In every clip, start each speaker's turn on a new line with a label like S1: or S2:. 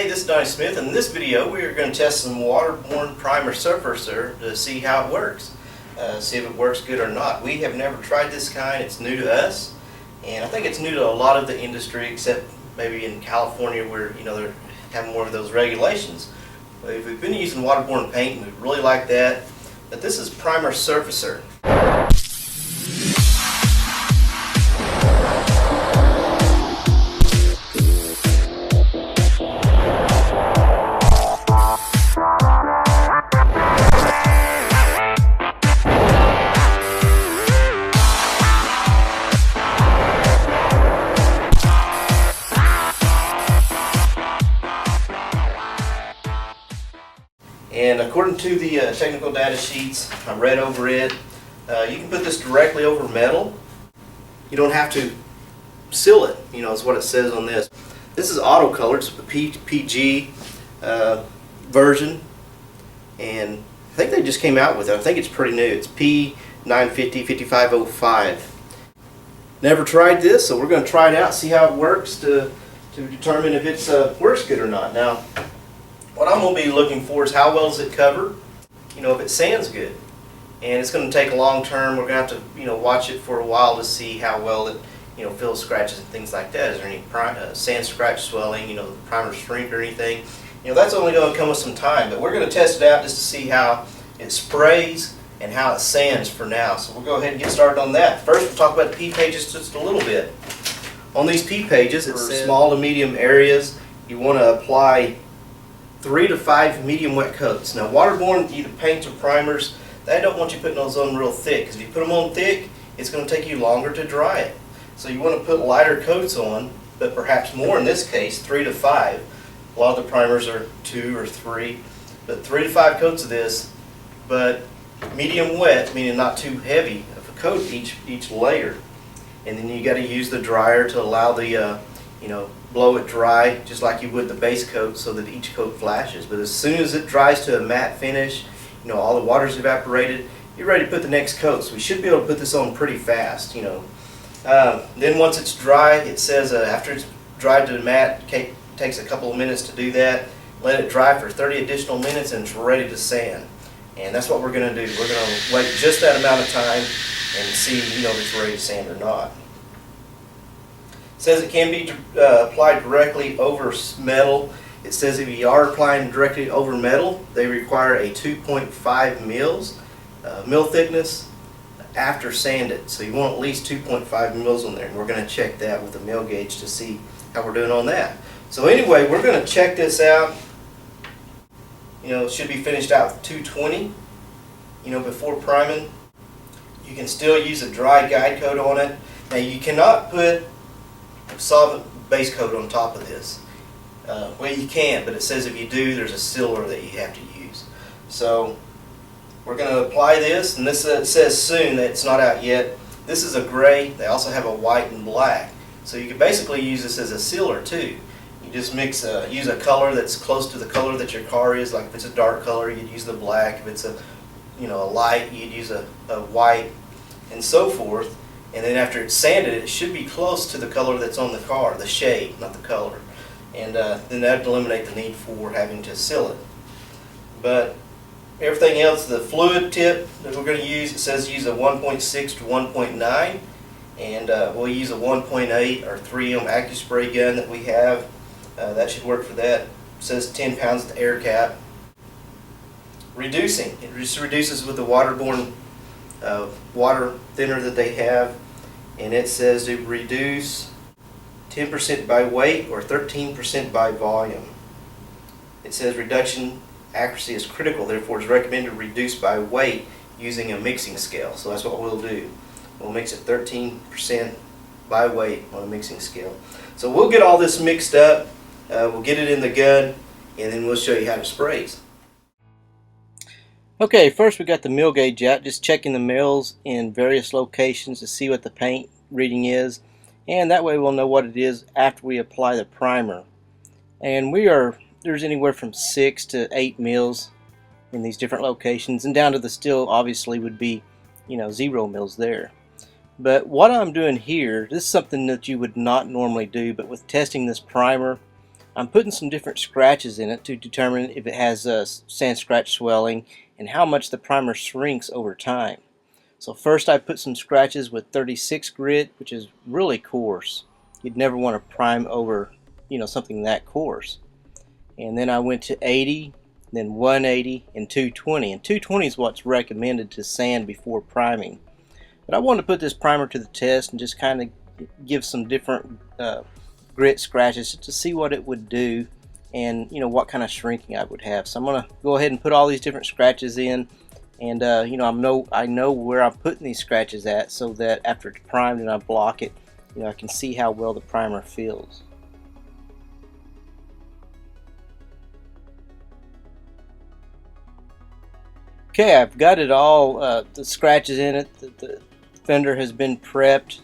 S1: Hey, this is Donnie Smith, and in this video we are going to test some Waterborne primer surfacer to see how it works. See if it works good or not. We have never tried this kind. It's new to us, and I think it's new to a lot of the industry, except maybe in California where they have more of those regulations. But if we've been using Waterborne paint, we really like that. But this is primer surfacer. And according to the technical data sheets, I read over it, you can put this directly over metal. You don't have to seal it, is what it says on this. This is auto color, it's a PG version, and I think they just came out with it. I think it's pretty new. It's P950-5505. Never tried this, so we're going to try it out, see how it works to determine if it works good or not. Now, what I'm going to be looking for is how well does it cover, if it sands good. And it's going to take a long term. We're going to have to, watch it for a while to see how well it, fills scratches and things like that. Is there any sand scratch swelling, the primer shrink or anything? That's only going to come with some time. But we're going to test it out just to see how it sprays and how it sands for now. So we'll go ahead and get started on that. First, we'll talk about the P pages just a little bit. On these P pages, it's small to medium areas. You want to apply 3 to 5 medium wet coats. Now, Waterborne, either paints or primers, they don't want you putting those on real thick, because if you put them on thick, it's going to take you longer to dry it. So you want to put lighter coats on, but perhaps more in this case, 3 to 5. A lot of the primers are 2 or 3, but 3 to 5 coats of this, but medium wet, meaning not too heavy of a coat each layer. And then you got to use the dryer to allow the blow it dry just like you would the base coat so that each coat flashes. But as soon as it dries to a matte finish, all the water's evaporated, you're ready to put the next coat. So we should be able to put this on pretty fast. Then once it's dry, it says after it's dried to matte, it takes a couple of minutes to do that. Let it dry for 30 additional minutes and it's ready to sand. And that's what we're going to do. We're going to wait just that amount of time and see if it's ready to sand or not. It says it can be applied directly over metal. It says if you are applying directly over metal, they require a 2.5 mil thickness after sanded. So you want at least 2.5 mils on there. And we're going to check that with a mil gauge to see how we're doing on that. So anyway, we're going to check this out. It should be finished out with 220, before priming. You can still use a dry guide coat on it. Now you cannot put solvent base coat on top of this. Well, you can, but it says if you do, there's a sealer that you have to use. So we're going to apply this, and this it says soon, that it's not out yet. This is a gray. They also have a white and black. So you can basically use this as a sealer too. You just use a color that's close to the color that your car is. Like if it's a dark color, you'd use the black. If it's a light, you'd use a white, and so forth. And then after it's sanded, it should be close to the color that's on the car, the shade, not the color. And then that would eliminate the need for having to seal it. But everything else, the fluid tip that we're going to use, it says use a 1.6 to 1.9. And we'll use a 1.8 or 3M AccuSpray gun that we have. That should work for that. It says 10 pounds at the air cap. Reducing. It just reduces with the Waterborne water thinner that they have, and it says to reduce 10% by weight or 13% by volume. It says reduction accuracy is critical, therefore it's recommended to reduce by weight using a mixing scale. So that's what we'll do. We'll mix it 13% by weight on a mixing scale. So we'll get all this mixed up, we'll get it in the gun, and then we'll show you how it sprays. Okay, first we got the mil gauge out, just checking the mils in various locations to see what the paint reading is, and that way we'll know what it is after we apply the primer. And there's anywhere from 6 to 8 mils in these different locations, and down to the steel obviously would be 0 mils there. But what I'm doing here, this is something that you would not normally do, but with testing this primer,
S2: I'm putting some different scratches in it to determine if it has sand scratch swelling and how much the primer shrinks over time. So first I put some scratches with 36 grit, which is really coarse. You'd never want to prime over, something that coarse. And then I went to 80, then 180, and 220. And 220 is what's recommended to sand before priming. But I wanted to put this primer to the test and just kind of give some different grit scratches to see what it would do and what kind of shrinking I would have. So I'm going to go ahead and put all these different scratches in, and I know where I'm putting these scratches at, so that after it's primed and I block it, I can see how well the primer feels. Okay, I've got it all, the scratches in it, the fender has been prepped,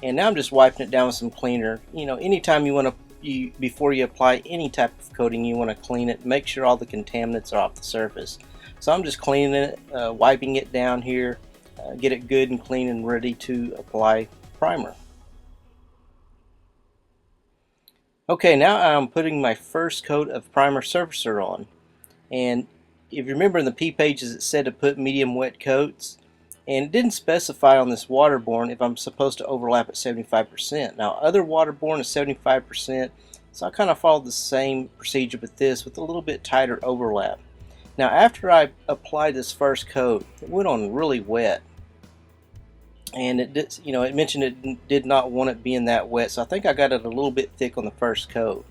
S2: and now I'm just wiping it down with some cleaner. Anytime before you apply any type of coating, you want to clean it, make sure all the contaminants are off the surface. So I'm just cleaning it, wiping it down here, get it good and clean and ready to apply primer. Okay, now I'm putting my first coat of primer surfacer on, and if you remember in the P pages it said to put medium wet coats, and it didn't specify on this Waterborne if I'm supposed to overlap at 75%. Now other Waterborne is 75%, so I kind of followed the same procedure with this with a little bit tighter overlap. Now after I applied this first coat, it went on really wet, and it mentioned it did not want it being that wet, so I think I got it a little bit thick on the first coat.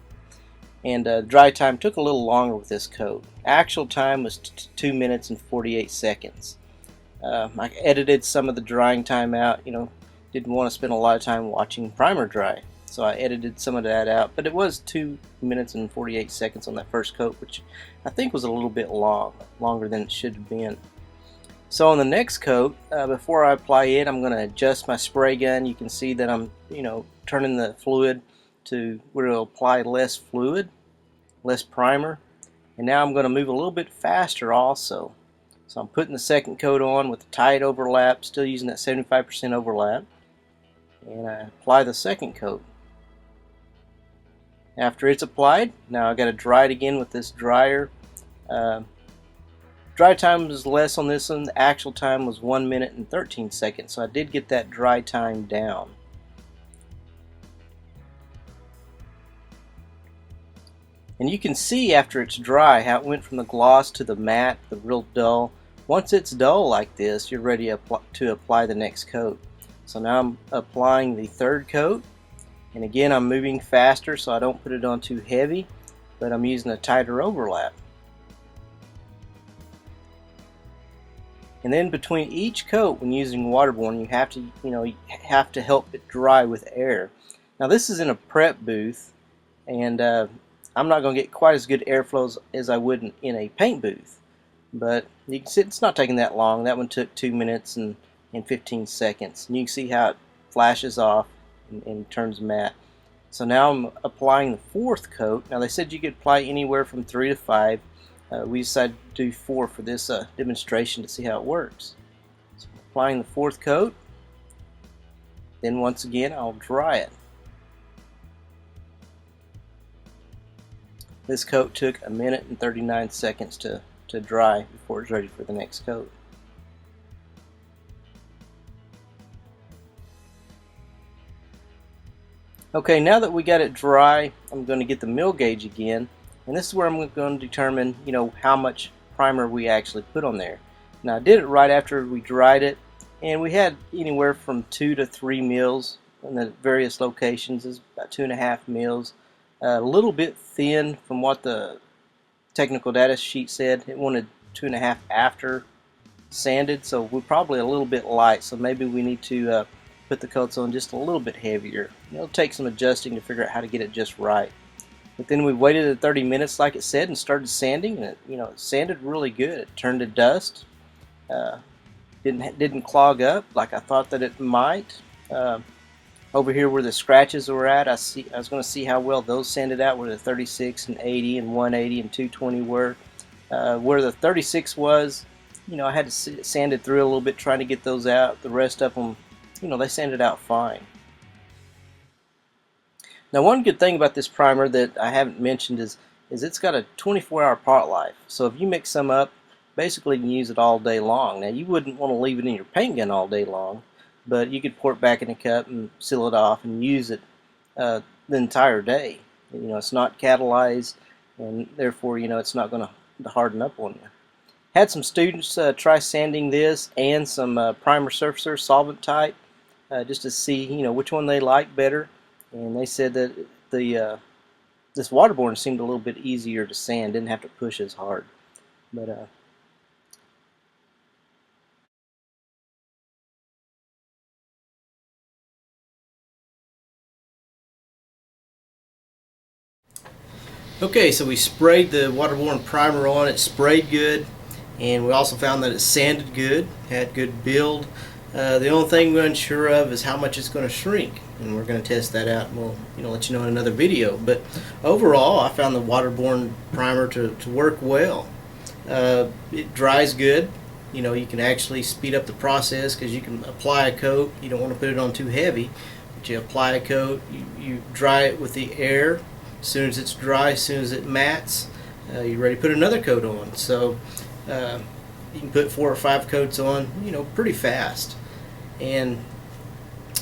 S2: And dry time took a little longer with this coat. Actual time was 2 minutes and 48 seconds. I edited some of the drying time out. Didn't want to spend a lot of time watching primer dry, so I edited some of that out. But it was 2 minutes and 48 seconds on that first coat, which I think was a little bit longer than it should have been. So on the next coat, before I apply it, I'm going to adjust my spray gun. You can see that I'm, turning the fluid to where it'll apply less fluid, less primer. And now I'm going to move a little bit faster also. So I'm putting the second coat on with a tight overlap, still using that 75% overlap. And I apply the second coat. After it's applied, now I've got to dry it again with this dryer. Dry time was less on this one. The actual time was 1 minute and 13 seconds, so I did get that dry time down. And you can see after it's dry how it went from the gloss to the matte, the real dull. Once it's dull like this, you're ready to apply the next coat. So now I'm applying the third coat, and again I'm moving faster so I don't put it on too heavy, but I'm using a tighter overlap. And then between each coat, when using Waterborne, you have to help it dry with air. Now this is in a prep booth, and I'm not going to get quite as good airflows as I would in a paint booth. But you can see it's not taking that long. That one took 2 minutes and 15 seconds. And you can see how it flashes off and turns matte. So now I'm applying the fourth coat. Now they said you could apply anywhere from 3 to 5. We decided to do 4 for this demonstration to see how it works. So I'm applying the fourth coat. Then once again I'll dry it. This coat took 1 minute and 39 seconds to dry before it's ready for the next coat. Okay, now that we got it dry, I'm going to get the mill gauge again, and this is where I'm going to determine, how much primer we actually put on there. Now I did it right after we dried it, and we had anywhere from 2 to 3 mils in the various locations. It's about 2.5 mils. A little bit thin from what the technical data sheet said. It wanted 2.5 after sanded, so we're probably a little bit light, so maybe we need to put the coats on just a little bit heavier. It'll take some adjusting to figure out how to get it just right. But then we waited 30 minutes like it said and started sanding, and it sanded really good. It turned to dust. Didn't clog up like I thought that it might. Over here where the scratches were at, I was going to see how well those sanded out, where the 36 and 80 and 180 and 220 were. Where the 36 was, I had to sand it through a little bit trying to get those out. The rest of them, they sanded out fine. Now, one good thing about this primer that I haven't mentioned is it's got a 24-hour pot life. So if you mix some up, basically you can use it all day long. Now, you wouldn't want to leave it in your paint gun all day long, but you could pour it back in a cup and seal it off and use it the entire day. You know, it's not catalyzed, and therefore, you know, it's not going to harden up on you. Had some students try sanding this and some primer surfacer solvent type just to see, you know, which one they like better, and they said that this Waterborne seemed a little bit easier to sand, didn't have to push as hard. But okay, so we sprayed the Waterborne primer on. It sprayed good, and we also found that it sanded good, had good build. The only thing we're unsure of is how much it's going to shrink, and we're going to test that out, and we'll let you know in another video. But overall, I found the Waterborne primer to work well. It dries good. You know, you can actually speed up the process because you can apply a coat. You don't want to put it on too heavy, but you apply a coat, you dry it with the air. As soon as it's dry, as soon as it mats, you're ready to put another coat on. So you can put 4 or 5 coats on, you know, pretty fast. And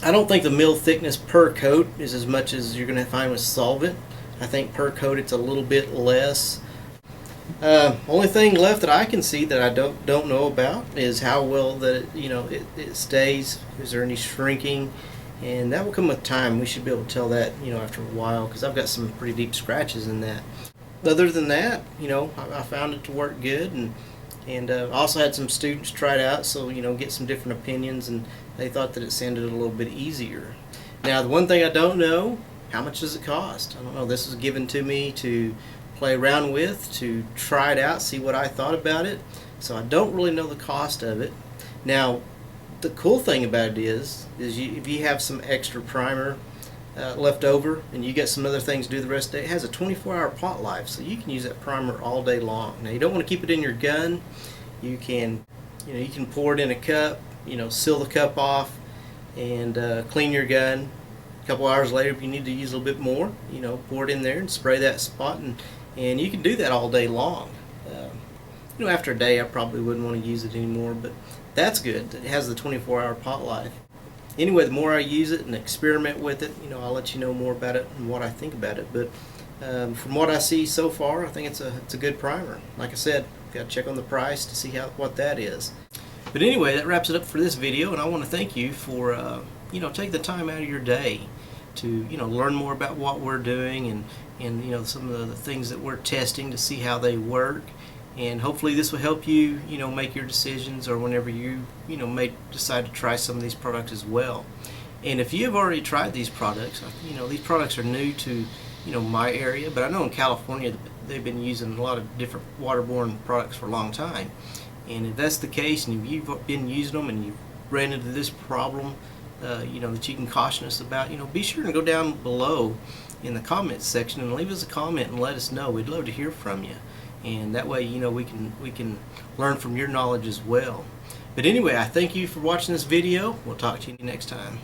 S2: I don't think the mil thickness per coat is as much as you're going to find with solvent. I think per coat it's a little bit less. Only thing left that I can see that I don't know about is how well that it stays. Is there any shrinking? And that will come with time. We should be able to tell that, you know, after a while, because I've got some pretty deep scratches in that. Other than that, you know, I found it to work good, and I also had some students try it out, so, you know, get some different opinions, and they thought that it sanded it a little bit easier. Now, the one thing I don't know, how much does it cost? I don't know. This was given to me to play around with, to try it out, see what I thought about it. So I don't really know the cost of it. Now, the cool thing about it is if you have some extra primer left over and you got some other things to do the rest of the day, it has a 24-hour pot life, so you can use that primer all day long. Now, you don't want to keep it in your gun. You can pour it in a cup, you know, seal the cup off, and clean your gun. A couple hours later, if you need to use a little bit more, you know, pour it in there and spray that spot, and you can do that all day long. You know, after a day, I probably wouldn't want to use it anymore, but that's good. It has the 24-hour pot life. Anyway, the more I use it and experiment with it, you know, I'll let you know more about it and what I think about it. But from what I see so far, I think it's a good primer. Like I said, got to check on the price to see what that is. But anyway, that wraps it up for this video, and I want to thank you for you know, taking the time out of your day to, you know, learn more about what we're doing and you know, some of the things that we're testing to see how they work. And hopefully this will help you, you know, make your decisions, or whenever you know, may decide to try some of these products as well. And if you have already tried these products, you know, these products are new to, you know, my area, but I know in California they've been using a lot of different waterborne products for a long time. And if that's the case, and if you've been using them and you've ran into this problem, you know, that you can caution us about, you know, be sure to go down below in the comments section and leave us a comment and let us know. We'd love to hear from you. And that way, you know, we can learn from your knowledge as well. But anyway, I thank you for watching this video. We'll talk to you next time.